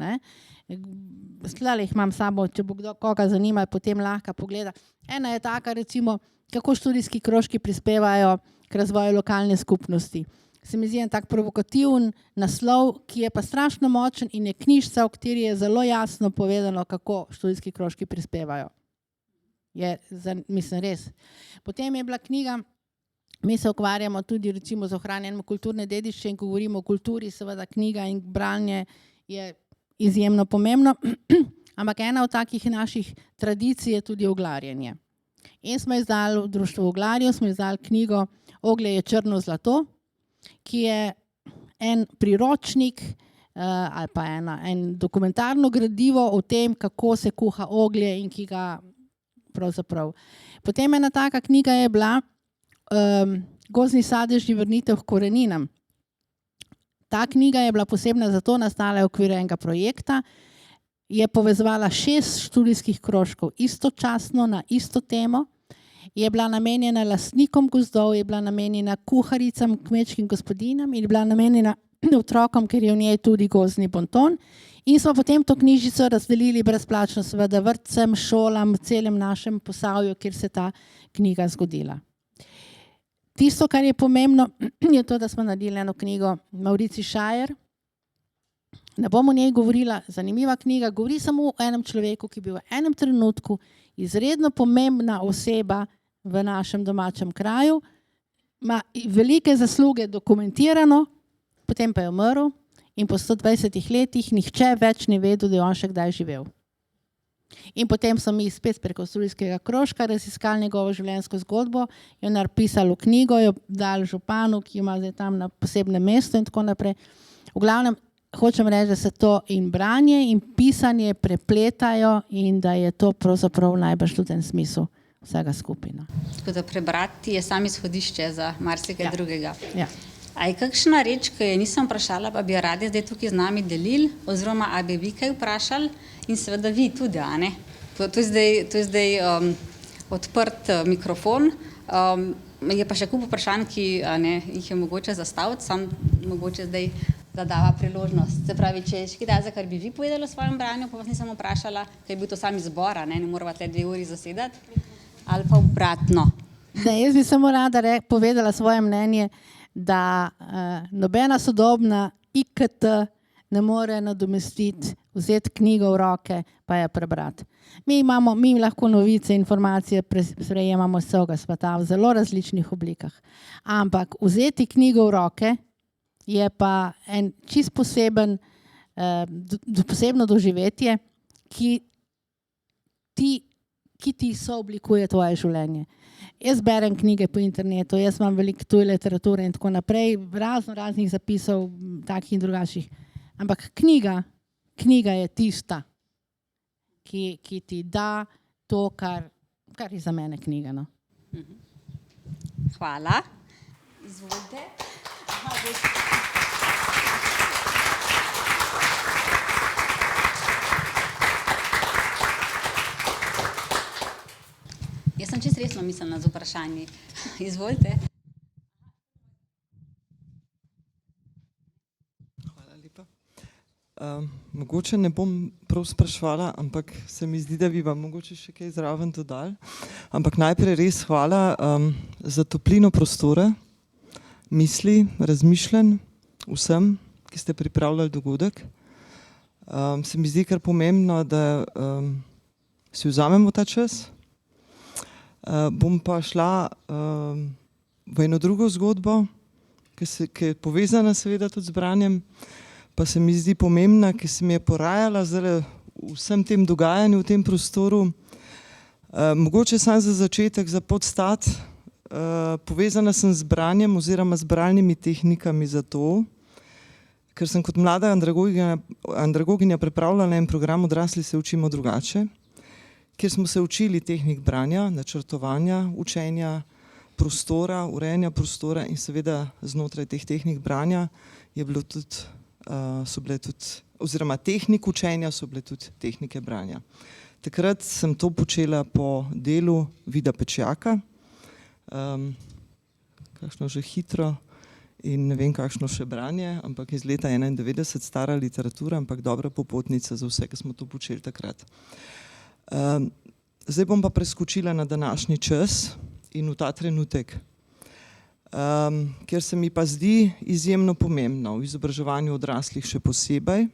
Speaker 3: Sklale jih imam s sabo, če bo koga zanima, potem lahko pogleda. Ena je taka, recimo, kako študijski krožki prispevajo k razvoju lokalne skupnosti. Se mi zdi en tak provokativen naslov, ki je pa strašno močen in je knjižica, v kateri je zelo jasno povedano, kako študijski krožki prispevajo. Mislim, res. Potem je bila knjiga, mi se ukvarjamo tudi recimo z ohranjanjem kulturne dediščine in ko govorimo o kulturi, seveda knjiga in branje je izjemno pomembno, ampak ena od takih naših tradicij je tudi oglarjenje. In smo izdali v društvu Oglarjev, smo izdali knjigo Oglje je črno zlato, ki je en priročnik ali pa en dokumentarno gradivo o tem, kako se kuha oglje in ki ga pravzaprav. Potem ena taka knjiga je bila Gozdni sadeži vrnitev k koreninam. Ta knjiga je bila posebna zato, nastala je v okviru enega projekta, je povezovala 6 študijskih krožkov istočasno na isto temo, je bila namenjena lastnikom gozdov, je bila namenjena kuharicam, kmečkim gospodinjam in je bila namenjena otrokom, ker je v njej tudi gozdni bonton. In smo potem to knjižico razdelili brezplačno seveda vrtcem, šolam, celem našem Posavju, kjer se ta knjiga zgodila. Tisto, kar je pomembno, je to, da smo naredili eno knjigo Maurici Šajer. Ne bom o njej govorila, zanimiva knjiga, govori samo o enem človeku, ki je bil v enem trenutku izredno pomembna oseba v našem domačem kraju, ima velike zasluge dokumentirano, potem pa je umrl in po 120 letih nihče več ni vedel, da je on še kdaj živel. In potem so mi spet preko študijskega krožka raziskali njegovo življenjsko zgodbo, jo napisali v knjigo, jo dali županu, ki ima zdaj tam na posebnem mestu in tako naprej. V glavnem, hočem reči, da se to in branje in pisanje prepletajo in da je to pravzaprav najbrž tudi en smisel vsega skupaj.
Speaker 2: Tako da prebrati je samo izhodišče za marsikaj drugega.
Speaker 3: Ja.
Speaker 2: A je kakšna reč, ki je nisem vprašala, pa bi radi zdaj tukaj z nami delili, oziroma a bi vi kaj vprašali in seveda vi tudi, a ne? To je zdaj odprt mikrofon. Je pa še kup vprašanj, ki jih je mogoče zastaviti, sam mogoče zdaj zadava priložnost. Se pravi, če je še kaj, za kar bi vi povedali o svojem branju, pa vas nisem vprašala, ker je bil to sam izbor, ne morava tle 2 uri zasedati, ali pa obratno.
Speaker 3: Jaz bi samo rada povedala svoje mnenje, da nobena sodobna IKT ne more nadomestiti, vzeti knjigo v roke pa jo prebrati. Mi lahko novice, informacije sprejemamo iz vsega sveta v zelo različnih oblikah, ampak vzeti knjigo v roke je pa en čist posebno doživetje, ki ti sooblikuje tvoje življenje. Jaz berem knjige po internetu, jaz imam veliko tuje literature in tako naprej, raznih zapisov, takih in drugačnih. Ampak knjiga je tista, ki ti da to, kar je za mene knjiga. No.
Speaker 2: Hvala. Izvolite. Jaz sem čisto resno mislila z vprašanji. Izvolite.
Speaker 4: Hvala lepa. Mogoče ne bom prav sprašvala, ampak se mi zdi, da bi vam mogoče še kaj zraven dodali. Ampak najprej res hvala za toplino prostora, misli, razmišljanj vsem, ki ste pripravljali dogodek. Se mi zdi kar pomembno, da si vzamemo ta čas. Bom pa šla v eno drugo zgodbo, ki je povezana seveda tudi z branjem, pa se mi zdi pomembna, ki se mi je porajala zdaj vsem tem dogajanju v tem prostoru. Mogoče samo za začetek, za podstat, povezana sem z branjem oziroma z bralnimi tehnikami zato, ker sem kot mlada andragoginja pripravljala en program Odrasli se učimo drugače, kjer smo se učili tehnik branja, načrtovanja, učenja prostora, urejanja prostora in seveda znotraj teh tehnik branja je bilo tudi, so bile tudi, oziroma tehnik učenja so bile tudi tehnike branja. Takrat sem to počela po delu Vida Pečjaka, kakšno že hitro in ne vem kakšno še branje, ampak iz leta 91 stara literatura, ampak dobra popotnica za vse, ki smo to počeli takrat. Zdaj bom pa preskočila na današnji čas in v ta trenutek, ker se mi pa zdi izjemno pomembno v izobraževanju odraslih še posebej,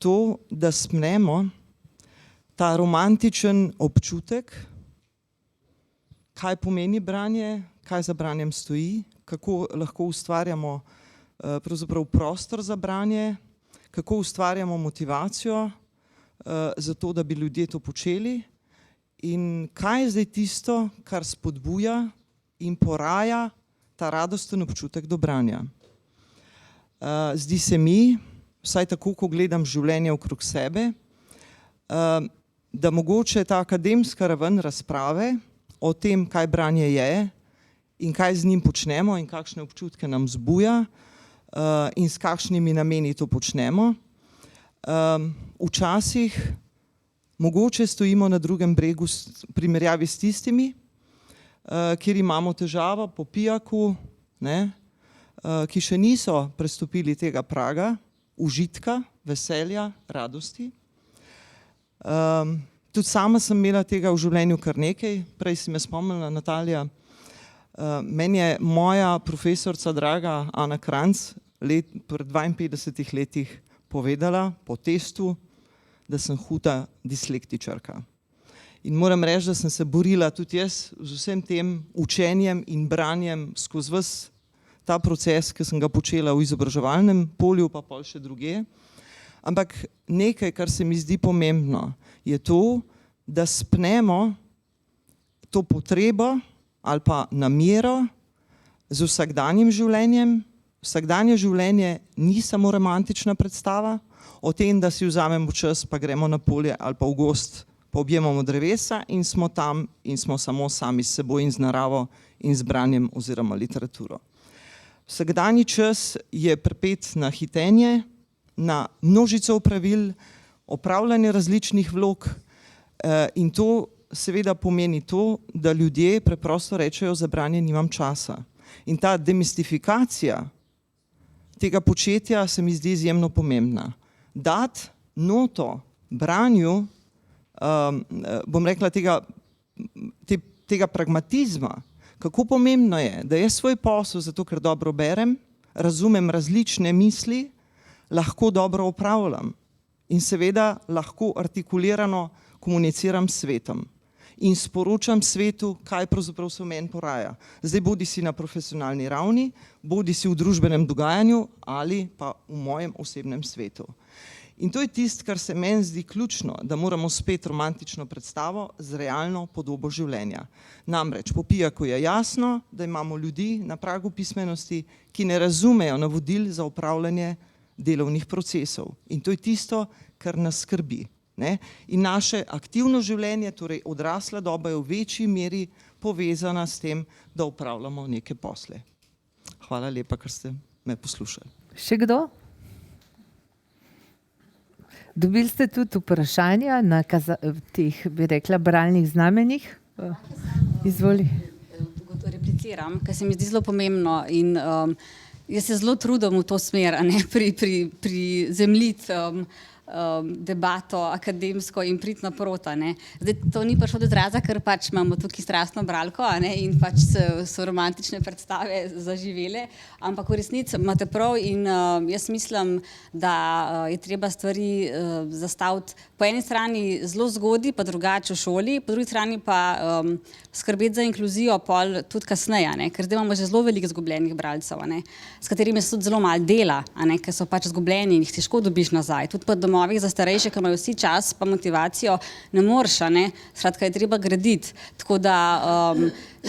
Speaker 4: to, da spnemo ta romantičen občutek, kaj pomeni branje, kaj za branjem stoji, kako lahko ustvarjamo pravzaprav prostor za branje, kako ustvarjamo motivacijo za to, da bi ljudje to počeli in kaj je zdaj tisto, kar spodbuja in poraja ta radosten občutek do branja. Zdi se mi, vsaj tako, ko gledam življenje okrog sebe, da mogoče ta akademska raven razprave o tem, kaj branje je in kaj z njim počnemo in kakšne občutke nam vzbuja in s kakšnimi nameni to počnemo, včasih mogoče stojimo na drugem bregu v primerjavi s tistimi, kjer imamo težavo po pijaku, ki še niso prestopili tega praga, užitka, veselja, radosti. Tudi sama sem imela tega v življenju kar nekaj, prej si me spomnila, Natalija. Meni je moja profesorica draga Ana Kranc pred 52 letih povedala po testu, da sem huda dislektičarka. In moram reči, da sem se borila tudi jaz z vsem tem učenjem in branjem skozi ves ta proces, ki sem ga počela v izobraževalnem polju, pa pol še druge. Ampak nekaj, kar se mi zdi pomembno, je to, da spnemo to potrebo ali pa namero z vsakdanjim življenjem. Vsakdanje življenje ni samo romantična predstava o tem, da si vzamemo čas, pa gremo na polje ali pa v gozd, pa objemamo drevesa in smo tam in smo samo sami s seboj in z naravo in z branjem oziroma literaturo. Vsakdanji čas je pripet na hitenje, na množico opravil, opravljanje različnih vlog in to seveda pomeni to, da ljudje preprosto rečejo, za branje nimam časa. In ta demistifikacija tega početja se mi zdi izjemno pomembna. Dati noto branju, bom rekla tega pragmatizma, kako pomembno je, da jaz svoj posel, zato ker dobro berem, razumem različne misli, lahko dobro opravljam in seveda lahko artikulirano komuniciram s svetom in sporočam svetu, kaj pravzaprav se v meni poraja. Zdaj bodi si na profesionalni ravni, bodi si v družbenem dogajanju ali pa v mojem osebnem svetu. In to je tisto, kar se meni zdi ključno, da moramo spet romantično predstavo z realno podobo življenja. Namreč po pijaku je jasno, da imamo ljudi na pragu pismenosti, ki ne razumejo navodil za upravljanje delovnih procesov. In to je tisto, kar nas skrbi. In naše aktivno življenje, torej odrasla doba, je v večji meri povezana s tem, da upravljamo neke posle. Hvala lepa, ker ste me poslušali.
Speaker 1: Še kdo? Dobili ste tudi vprašanja na teh, bi rekla, bralnih znamenjih? Izvoli.
Speaker 2: Repliciram, ker se mi zdi zelo pomembno in jaz se zelo trudim v to smer, pri zemljiti debato akademsko in priti naproti. Zdaj, to ni prišlo do izraza, ker pač imamo tukaj strastno bralko in pač so romantične predstave zaživele, ampak v resnici imate prav in jaz mislim, da je treba stvari zastaviti po eni strani zelo zgodaj, pa drugače v šoli, po drugi strani pa skrbeti za inkluzijo pol tudi kasneje, ker zdaj imamo že zelo veliko izgubljenih bralcev, s katerimi se tudi zelo malo dela, ker so pač izgubljeni in jih težko dobiš nazaj. Tudi pa domovih za starejše, ki imajo vsi čas pa motivacijo, ne moreš, skratka je treba graditi. Tako da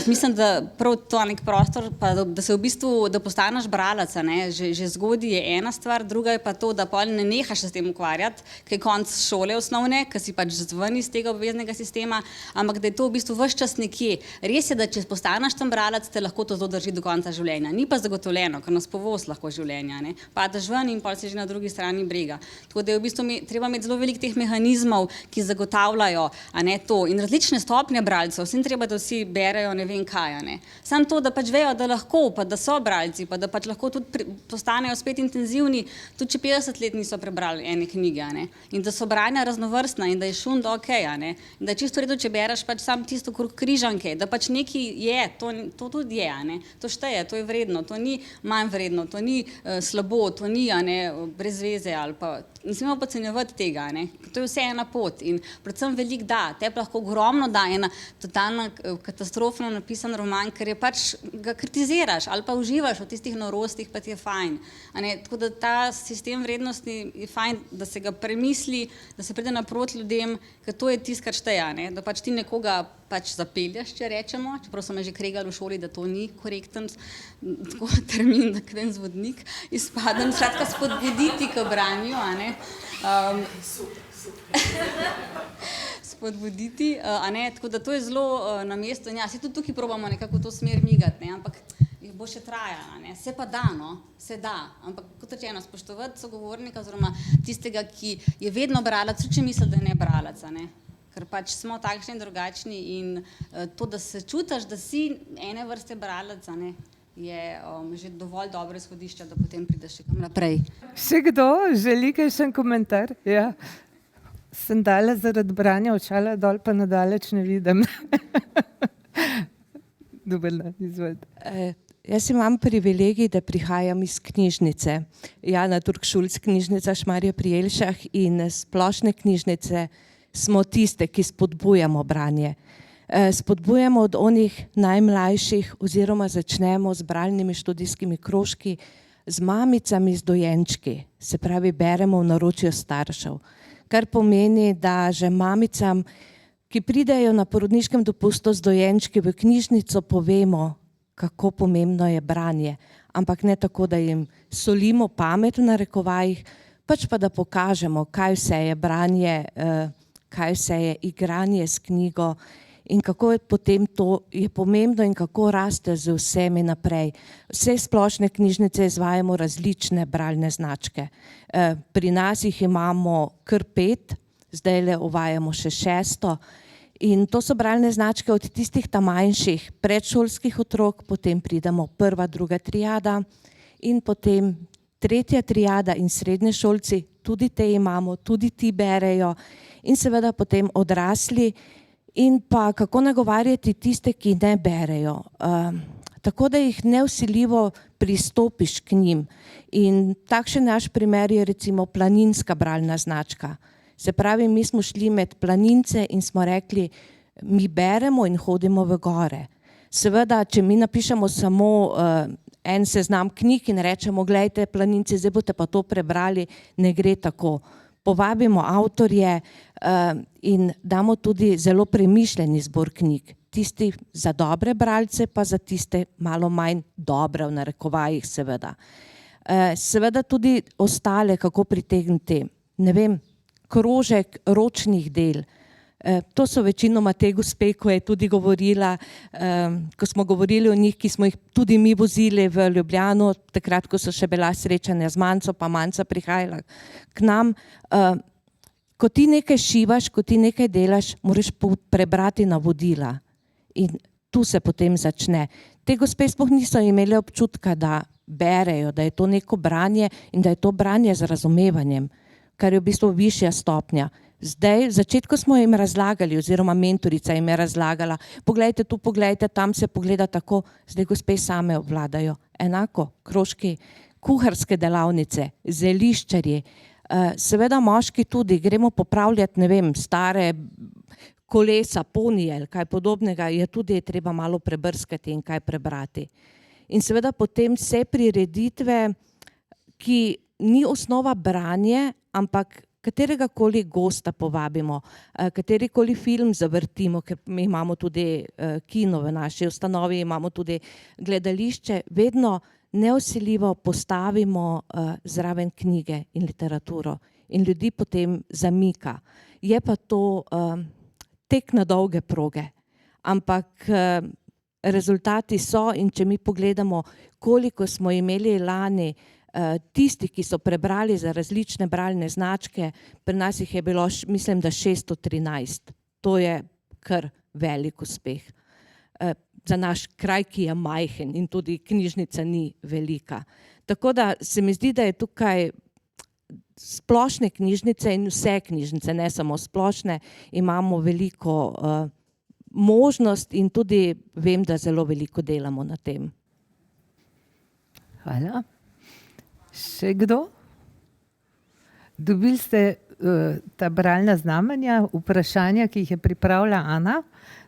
Speaker 2: mislim, da prav to nek prostor, pa da se v bistvu, da postaneš bralec, že zgodaj je ena stvar, druga je pa to, da pol ne nehaš se s tem ukvarjati, ker je konec šole osnovne, ker si pač zven iz tega obveznega sistema, ampak da je to v bistvu ves čas nekje. Res je, da če postaneš tam bralec, te lahko to zelo drži do konca življenja. Ni pa zagotovljeno, ker nas povoz lahko življenja. Padeš ven in pol si že na drugi strani brega. Tako da je v bistvu treba imeti zelo veliko teh mehanizmov, ki zagotavljajo, a ne, to. In različne stopnje bralcev, vsem treba, da vsi berejo ne vem kaj, a ne. Samo to, da pač vejo, da lahko, pa da so bralci, pa da pač lahko tudi postanejo spet intenzivni, tudi če 50 let niso prebrali ene knjige, a ne. In da so branja raznovrstna in da je šund okej, a ne. In da je čisto v redu, če bereš pač sam tisto okrog križanke, da pač nekaj je, to tudi je, a ne. To šteje, to je vredno, to ni manj vredno, to ni slabo, to ni, a ne, brez veze ali pa ne smemo podcenjevati tega, ne. To je vse ena pot in predvsem veliko da, tebi lahko ogromno da ena totalna katastrofno napisan roman, ker je pač ga kritiziraš ali pa uživaš v tistih norostih, pa ti je fajn, a ne. Tako da ta sistem vrednosti je fajn, da se ga premisli, da se pride naproti ljudem, ker to je tisto, kar šteje, ne. Da pač ti nekoga pač zapelješ, če rečemo, čeprav so me že kregali v šoli, da to ni korekten tako termin, da kren zvodnik izpadem, skratka spodbuditi k branju, a ne. Spodbuditi, a ne, tako da to je zelo na mestu in ja, se tudi tukaj probamo nekako v to smer migati, ne, ampak bo še trajala, ne, se pa da, no, se da, ampak kot rečeno, spoštovati sogovornika oziroma tistega, ki je vedno bralec, tudi če misli, da je ne bralec, a ne. Ker pač smo takšni in drugačni in to, da se čutiš, da si ene vrste bralec, a ne, je že dovolj dobro izhodišče, da potem prideš še kam naprej.
Speaker 1: Še kdo želi kakšen komentar? Ja. Sem dala zaradi branja očala dol, pa nadaleč ne vidim. Dobrna, izvolite.
Speaker 5: Jaz imam privilegij, da prihajam iz knjižnice. Jana Turk-Šulc, knjižnica Šmarje pri Jelšah in splošne knjižnice smo tiste, ki spodbujamo branje. Spodbujamo od onih najmlajših oziroma začnemo z bralnimi študijskimi krožki z mamicami, z dojenčki. Se pravi, beremo v naročju staršev. Kar pomeni, da že mamicam, ki pridejo na porodniškem dopustu z dojenčki v knjižnico, povemo, kako pomembno je branje. Ampak ne tako, da jim solimo pamet v narekovajih, pač pa da pokažemo, kaj vse je branje, kaj vse je igranje s knjigo in kako je potem to je pomembno in kako raste z vsemi naprej. Vse splošne knjižnice izvajamo različne bralne značke. Pri nas jih imamo kar 5, zdajle uvajamo še 6. In to so bralne značke od tistih manjših predšolskih otrok, potem pridemo 1., 2. triada in potem 3. triada in srednješolci, tudi te imamo, tudi ti berejo in seveda potem odrasli in pa kako nagovarjati tiste, ki ne berejo. Tako da jih nevsiljivo pristopiš k njim. In takšen naš primer je recimo planinska bralna značka. Se pravi, mi smo šli med planince in smo rekli, mi beremo in hodimo v gore. Seveda, če mi napišemo samo en seznam knjig in rečemo, glejte planinci, zdaj boste pa to prebrali, ne gre tako. Povabimo avtorje in damo tudi zelo premišljeni zbor knjig. Tisti za dobre bralce, pa za tiste malo manj dobre v narekovajih seveda. Seveda tudi ostale, kako pritegniti, ne vem, krožek ročnih del. To so večinoma te gospe, ko je tudi govorila, ko smo govorili o njih, ki smo jih tudi mi vozili v Ljubljano, takrat, ko so še bila srečanja z Manco, pa Manca prihajala k nam. Ko ti nekaj šivaš, ko ti nekaj delaš, moraš prebrati navodila. In tu se potem začne. Te gospe sploh niso imeli občutka, da berejo, da je to neko branje in da je to branje z razumevanjem, kar je v bistvu višja stopnja. Zdaj, v začetku smo jim razlagali, oziroma mentorica jim je razlagala, poglejte tu, poglejte, tam se pogleda tako, zdaj gospe same obvladajo. Enako, krožki, kuharske delavnice, zeliščarji, seveda moški tudi, gremo popravljati, ne vem, stare kolesa, ponije ali kaj podobnega, je tudi treba malo prebrskati in kaj prebrati. In seveda potem vse prireditve, ki ni osnova branje, ampak katerega koli gosta povabimo, katerikoli film zavrtimo, ker mi imamo tudi kino v naši ustanovi, imamo tudi gledališče, vedno nevsiljivo postavimo zraven knjige in literaturo in ljudi potem zamika. Je pa to tek na dolge proge, ampak rezultati so in če mi pogledamo, koliko smo imeli lani Tisti, ki so prebrali za različne bralne značke, pri nas jih je bilo, mislim, da 613. To je kar velik uspeh. Za naš kraj, ki je majhen in tudi knjižnica ni velika. Tako da se mi zdi, da je tukaj splošne knjižnice in vse knjižnice, ne samo splošne, imamo veliko možnost in tudi vem, da zelo veliko delamo na tem.
Speaker 1: Hvala. Še kdo? Dobili ste ta bralna znamenja, vprašanja, ki jih je pripravila Ana,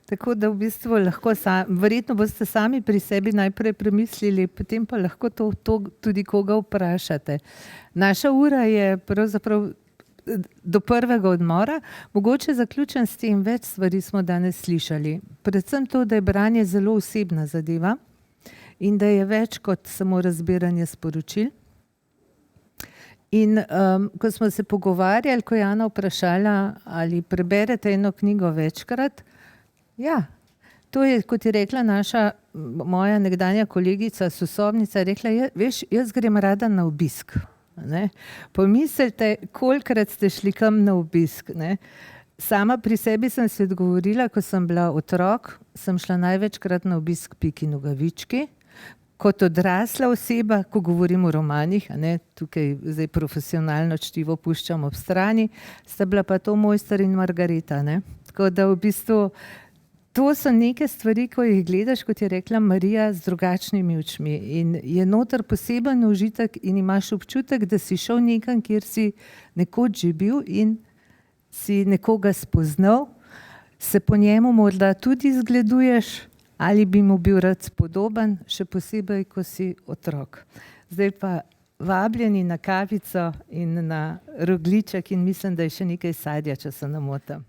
Speaker 1: tako da v bistvu lahko verjetno boste sami pri sebi najprej premislili, potem pa lahko to tudi koga vprašate. Naša ura je pravzaprav do prvega odmora. Mogoče zaključen s tem, več stvari smo danes slišali. Predvsem to, da je branje zelo osebna zadeva in da je več kot samo razbiranje sporočil. In ko smo se pogovarjali, ko je Ana vprašala, ali preberete eno knjigo večkrat, ja, to je, kot je rekla moja nekdanja kolegica, sosobnica, je rekla, veš, jaz grem rada na obisk. Ne? Pomislite, kolikrat ste šli kam na obisk. Ne? Sama pri sebi sem si odgovorila, ko sem bila otrok, sem šla največkrat na obisk Piki Nogavički. Kot odrasla oseba, ko govorim o romanih, tukaj zdaj profesionalno čtivo puščam ob strani, sta bila pa to Mojster in Margareta. Ne? Tako da v bistvu to so neke stvari, ko jih gledaš, kot je rekla Marija, z drugačnimi očmi. In je noter poseben užitek in imaš občutek, da si šel nekam, kjer si nekoč že bil in si nekoga spoznal, se po njemu morda tudi zgleduješ, ali bi mu bil rad spodoben, še posebej, ko si otrok. Zdaj pa vabljeni na kavico in na rogljiček in mislim, da je še nekaj sadja, če se ne motim.